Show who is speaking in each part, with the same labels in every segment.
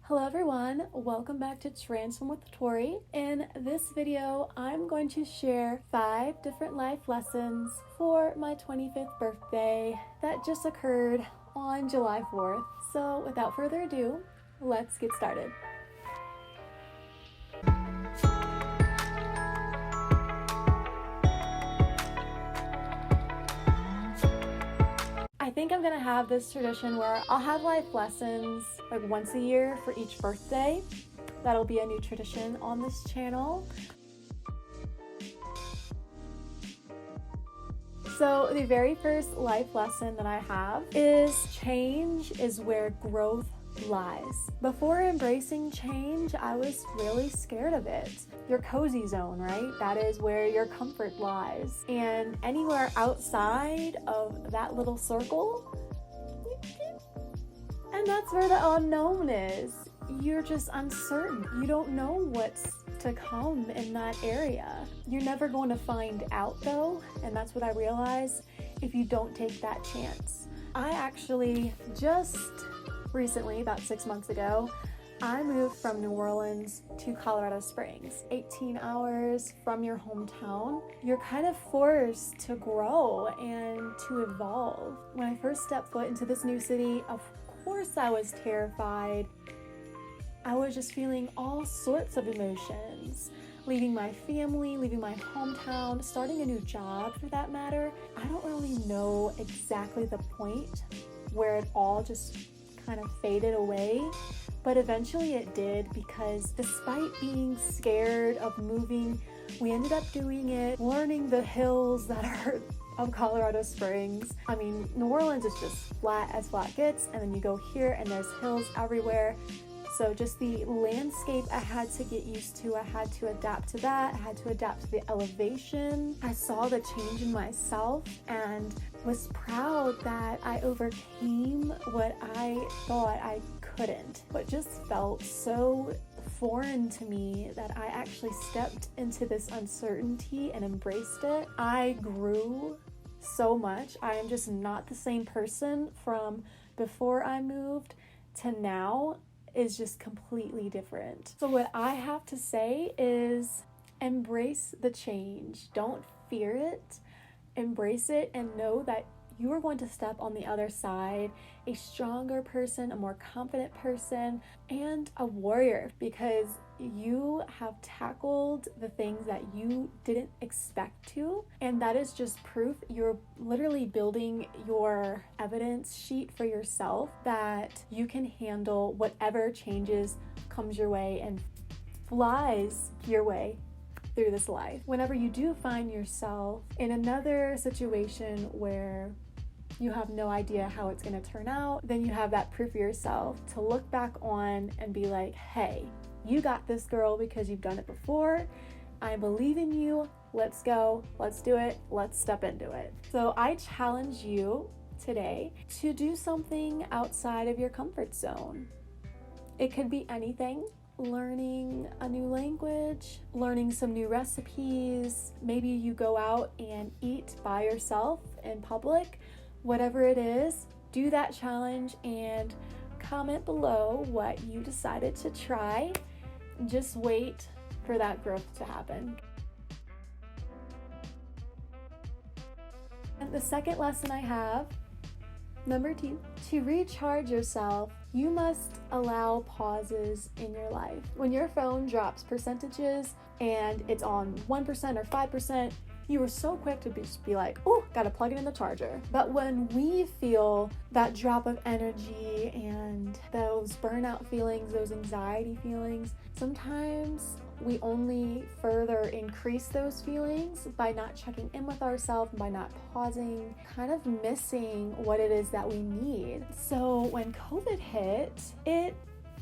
Speaker 1: Hello everyone, welcome back to Transform with Tori. In this video, I'm going to share 5 different life lessons for my 25th birthday that just occurred on July 4th. So without further ado, let's get started. I think I'm gonna have this tradition where I'll have life lessons like once a year for each birthday. That'll be a new tradition on this channel. So the very first life lesson that I have is change is where growth lies. Before embracing change, I was really scared of it. Your cozy zone, right? That is where your comfort lies. And anywhere outside of that little circle, and that's where the unknown is. You're just uncertain. You don't know what's to come in that area. You're never going to find out though, and that's what I realized if you don't take that chance. I actually just recently, about 6 months ago, I moved from New Orleans to Colorado Springs, 18 hours from your hometown. You're kind of forced to grow and to evolve. When I first stepped foot into this new city, of course I was terrified. I was just feeling all sorts of emotions. Leaving my family, leaving my hometown, starting a new job for that matter. I don't really know exactly the point where it all just kind of faded away, but eventually it did, because despite being scared of moving, we ended up doing it, learning the hills that are of Colorado Springs. I mean, New Orleans is just flat as flat gets, and then you go here and there's hills everywhere. So just the landscape I had to get used to. I had to adapt to that. I had to adapt to the elevation. I saw the change in myself and was proud that I overcame what I thought I couldn't. What just felt so foreign to me that I actually stepped into this uncertainty and embraced it. I grew so much. I am just not the same person from before I moved to now. Is just completely different. So what I have to say is embrace the change. Don't fear it. Embrace it and know that you are going to step on the other side a stronger person, a more confident person, and a warrior, because you have tackled the things that you didn't expect to. And that is just proof. You're literally building your evidence sheet for yourself that you can handle whatever changes comes your way and flies your way through this life. Whenever you do find yourself in another situation where you have no idea how it's going to turn out, then you have that proof for yourself to look back on and be like, hey, you got this, girl, because you've done it before. I believe in you. Let's go. Let's do it. Let's step into it. So I challenge you today to do something outside of your comfort zone. It could be anything. Learning a new language, learning some new recipes. Maybe you go out and eat by yourself in public. Whatever it is, do that challenge and comment below what you decided to try. Just wait for that growth to happen. And the second lesson I have, number 2, to recharge yourself, you must allow pauses in your life. When your phone drops percentages and it's on 1% or 5%, you were so quick to just be like, oh, gotta plug it in the charger. But when we feel that drop of energy and those burnout feelings, those anxiety feelings, sometimes we only further increase those feelings by not checking in with ourselves, by not pausing, kind of missing what it is that we need. So when COVID hit, it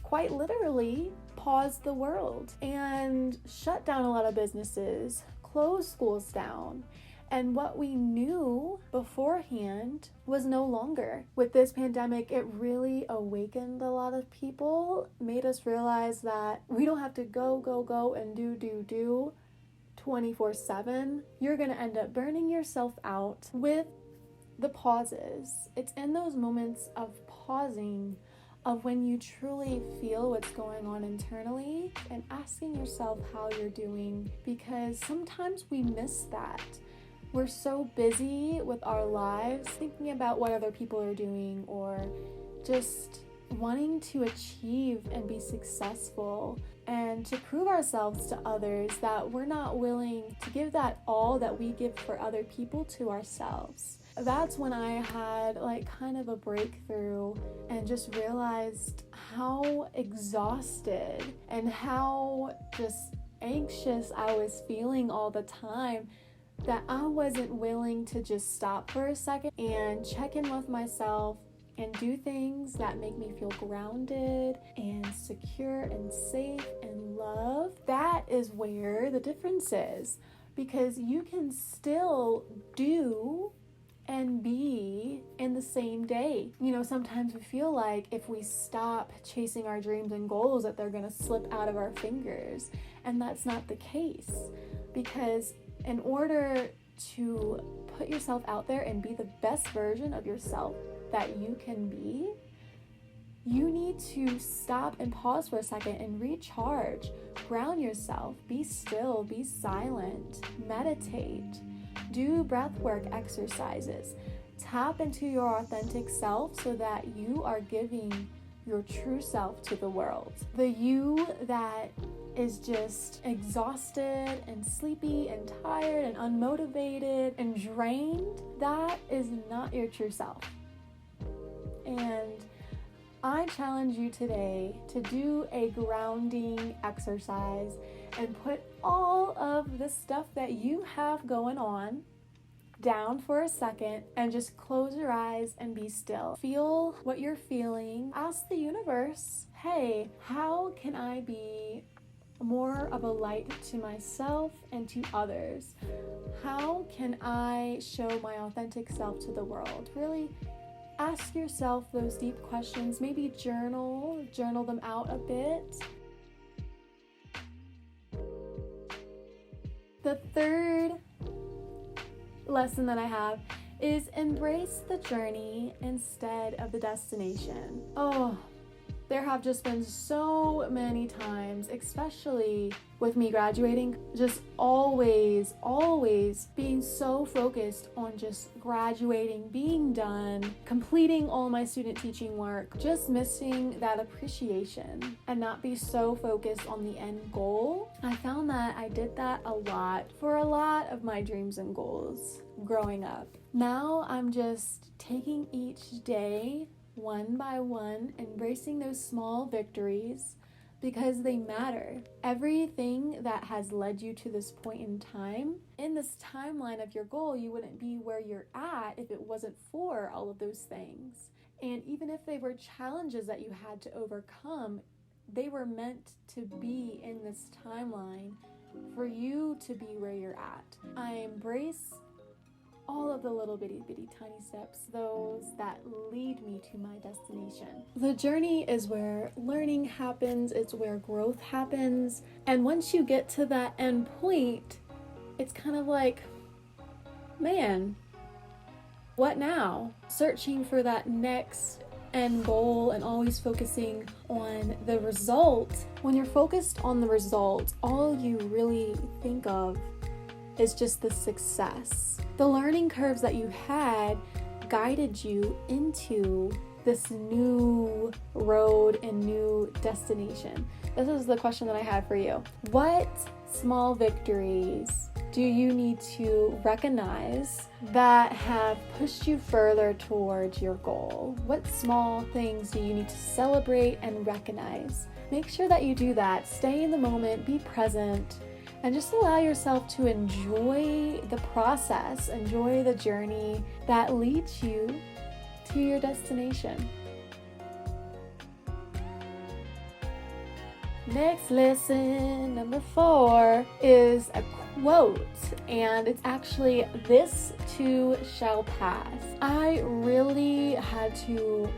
Speaker 1: quite literally paused the world and shut down a lot of businesses, closed schools down. And what we knew beforehand was no longer. With this pandemic, it really awakened a lot of people, made us realize that we don't have to go and do 24/7. You're gonna end up burning yourself out with the pauses. It's in those moments of pausing, of when you truly feel what's going on internally and asking yourself how you're doing, because sometimes we miss that. We're so busy with our lives thinking about what other people are doing or just wanting to achieve and be successful and to prove ourselves to others that we're not willing to give that all that we give for other people to ourselves. That's when I had kind of a breakthrough and just realized how exhausted and how just anxious I was feeling all the time, that I wasn't willing to just stop for a second and check in with myself and do things that make me feel grounded and secure and safe and loved. That is where the difference is, because you can still do and be in the same day. Sometimes we feel like if we stop chasing our dreams and goals that they're going to slip out of our fingers, and that's not the case, because in order to put yourself out there and be the best version of yourself that you can be, you need to stop and pause for a second and recharge, ground yourself, be still, be silent, meditate, do breathwork exercises, tap into your authentic self so that you are giving your true self to the world. The you that is just exhausted and sleepy and tired and unmotivated and drained, that is not your true self. And I challenge you today to do a grounding exercise and put all of the stuff that you have going on down for a second and just close your eyes and be still. Feel what you're feeling. Ask the universe, hey, how can I be more of a light to myself and to others? How can I show my authentic self to the world? Really ask yourself those deep questions. Maybe journal them out a bit. The third lesson that I have is embrace the journey instead of the destination. There have just been so many times, especially with me graduating, just always being so focused on just graduating, being done, completing all my student teaching work, just missing that appreciation and not be so focused on the end goal. I found that I did that a lot for a lot of my dreams and goals growing up. Now I'm just taking each day one by one, embracing those small victories because they matter. Everything that has led you to this point in time, in this timeline of your goal, you wouldn't be where you're at if it wasn't for all of those things. And even if they were challenges that you had to overcome, they were meant to be in this timeline for you to be where you're at. I embrace all of the little bitty tiny steps, those that lead me to my destination. The journey is where learning happens, it's where growth happens, and once you get to that end point, it's kind of like, man, what now? Searching for that next end goal and always focusing on the result. When you're focused on the result, all you really think of is just the success. The learning curves that you had guided you into this new road and new destination. This is the question that I had for you. What small victories do you need to recognize that have pushed you further towards your goal? What small things do you need to celebrate and recognize? Make sure that you do that. Stay in the moment, be present, and just allow yourself to enjoy the process, enjoy the journey that leads you to your destination. Next lesson, number 4, is a quote, and it's actually, "This too shall pass." I really had to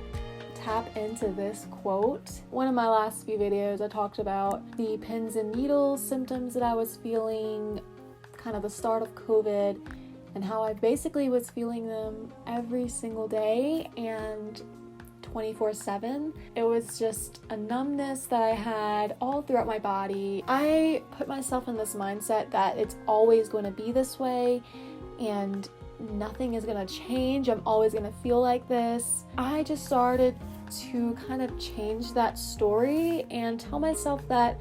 Speaker 1: tap into this quote. One of my last few videos, I talked about the pins and needles symptoms that I was feeling, kind of the start of COVID, and how I basically was feeling them every single day. And 24/7. It was just a numbness that I had all throughout my body. I put myself in this mindset that it's always going to be this way and nothing is going to change. I'm always going to feel like this. I just started to kind of change that story and tell myself that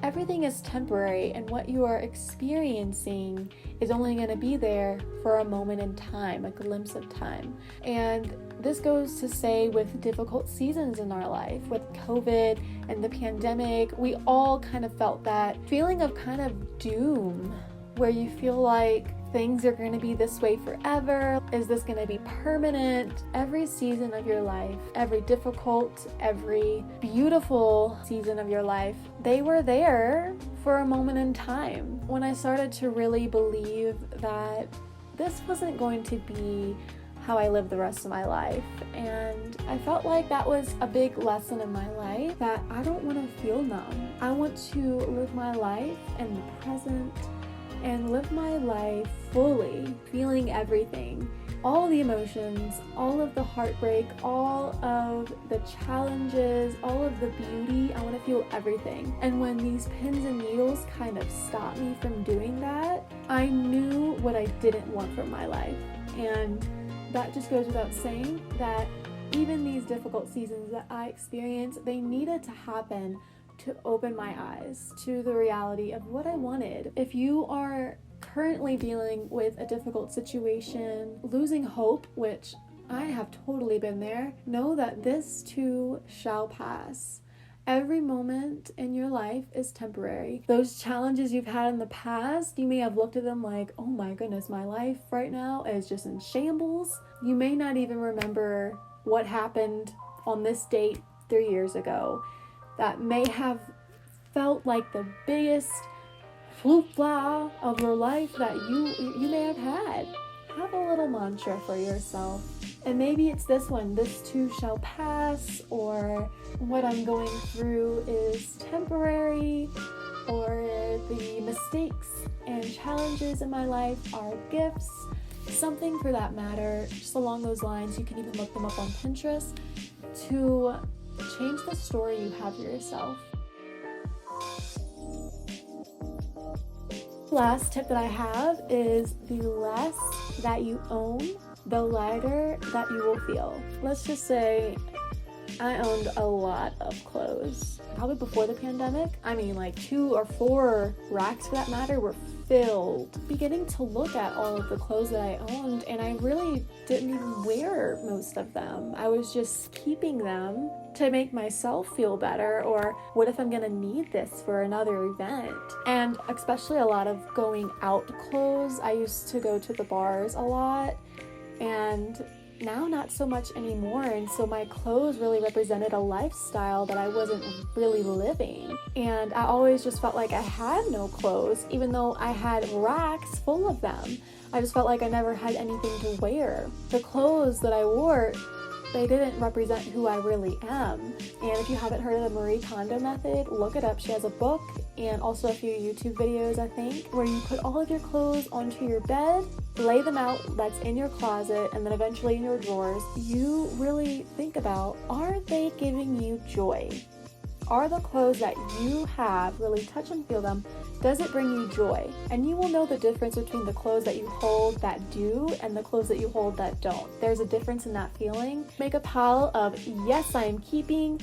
Speaker 1: everything is temporary and what you are experiencing is only going to be there for a moment in time, a glimpse of time. And this goes to say with difficult seasons in our life, with COVID and the pandemic, we all kind of felt that feeling of kind of doom where you feel like things are going to be this way forever. Is this going to be permanent? Every season of your life, every difficult, every beautiful season of your life, they were there for a moment in time. When I started to really believe that this wasn't going to be how I live the rest of my life, and I felt like that was a big lesson in my life, that I don't want to feel numb. I want to live my life in the present and live my life fully, feeling everything, all the emotions, all of the heartbreak, all of the challenges, all of the beauty. I want to feel everything. And when these pins and needles kind of stopped me from doing that, I knew what I didn't want from my life. And that just goes without saying that even these difficult seasons that I experienced, they needed to happen to open my eyes to the reality of what I wanted. If you are currently dealing with a difficult situation, losing hope, which I have totally been there, know that this too shall pass. Every moment in your life is temporary. Those challenges you've had in the past, you may have looked at them like, oh my goodness, my life right now is just in shambles. You may not even remember what happened on this date 3 years ago that may have felt like the biggest flute-fla of your life that you may have had. Have a little mantra for yourself. And maybe it's this one, this too shall pass, or what I'm going through is temporary, or the mistakes and challenges in my life are gifts. Something for that matter, just along those lines. You can even look them up on Pinterest to change the story you have for yourself. Last tip that I have is the less that you own, the lighter that you will feel. Let's just say I owned a lot of clothes. Probably before the pandemic, I mean like 2 or 4 racks for that matter were filled. Beginning to look at all of the clothes that I owned, and I really didn't even wear most of them. I was just keeping them to make myself feel better, or what if I'm gonna need this for another event? And especially a lot of going out clothes. I used to go to the bars a lot, and now not so much anymore. And so my clothes really represented a lifestyle that I wasn't really living. And I always just felt like I had no clothes, even though I had racks full of them. I just felt like I never had anything to wear. The clothes that I wore, they didn't represent who I really am. And if you haven't heard of the Marie Kondo method, look it up. She has a book and also a few YouTube videos, I think, where you put all of your clothes onto your bed, lay them out, that's in your closet, and then eventually in your drawers. You really think about, are they giving you joy? Are the clothes that you have, really touch and feel them, does it bring you joy? And you will know the difference between the clothes that you hold that do and the clothes that you hold that don't. There's a difference in that feeling. Make a pile of yes, I am keeping,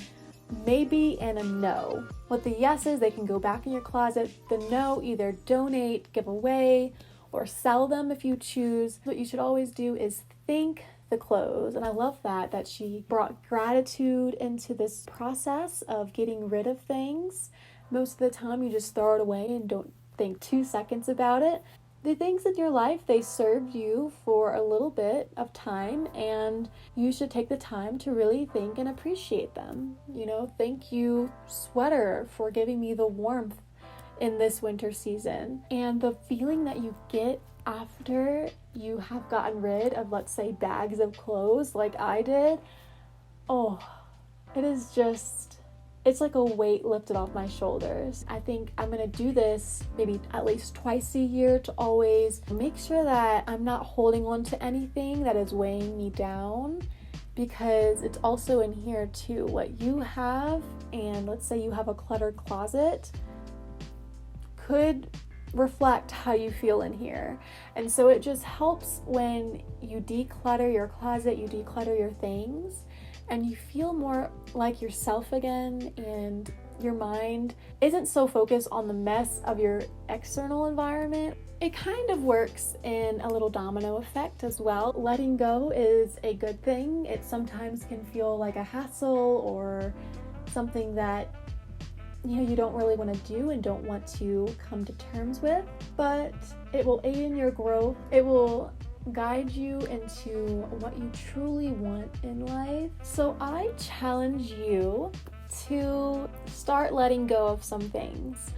Speaker 1: maybe, and a no. What the yes is, they can go back in your closet. The no, either donate, give away, or sell them if you choose. What you should always do is think the clothes. And I love that she brought gratitude into this process of getting rid of things. Most of the time you just throw it away and don't think 2 seconds about it. The things in your life, they served you for a little bit of time, and you should take the time to really think and appreciate them. You know, thank you, sweater, for giving me the warmth in this winter season. And the feeling that you get after you have gotten rid of, let's say, bags of clothes like I did, oh, it is just, it's like a weight lifted off my shoulders. I think I'm gonna do this maybe at least twice a year to always make sure that I'm not holding on to anything that is weighing me down, because it's also in here too. What you have, and let's say you have a cluttered closet, could reflect how you feel in here. And so it just helps when you declutter your closet, you declutter your things, and you feel more like yourself again, and your mind isn't so focused on the mess of your external environment. It kind of works in a little domino effect as well. Letting go is a good thing. It sometimes can feel like a hassle or something that you don't really want to do and don't want to come to terms with, but it will aid in your growth. It will guide you into what you truly want in life. So I challenge you to start letting go of some things.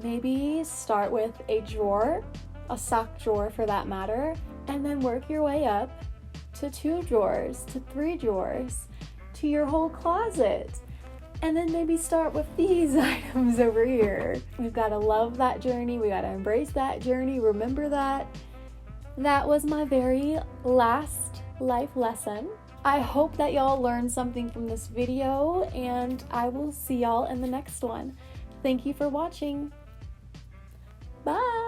Speaker 1: Maybe start with a drawer, a sock drawer for that matter, and then work your way up to 2 drawers, to 3 drawers, to your whole closet. And then maybe start with these items over here. We've got to love that journey. We got to embrace that journey. Remember that. That was my very last life lesson. I hope that y'all learned something from this video, and I will see y'all in the next one. Thank you for watching. Bye.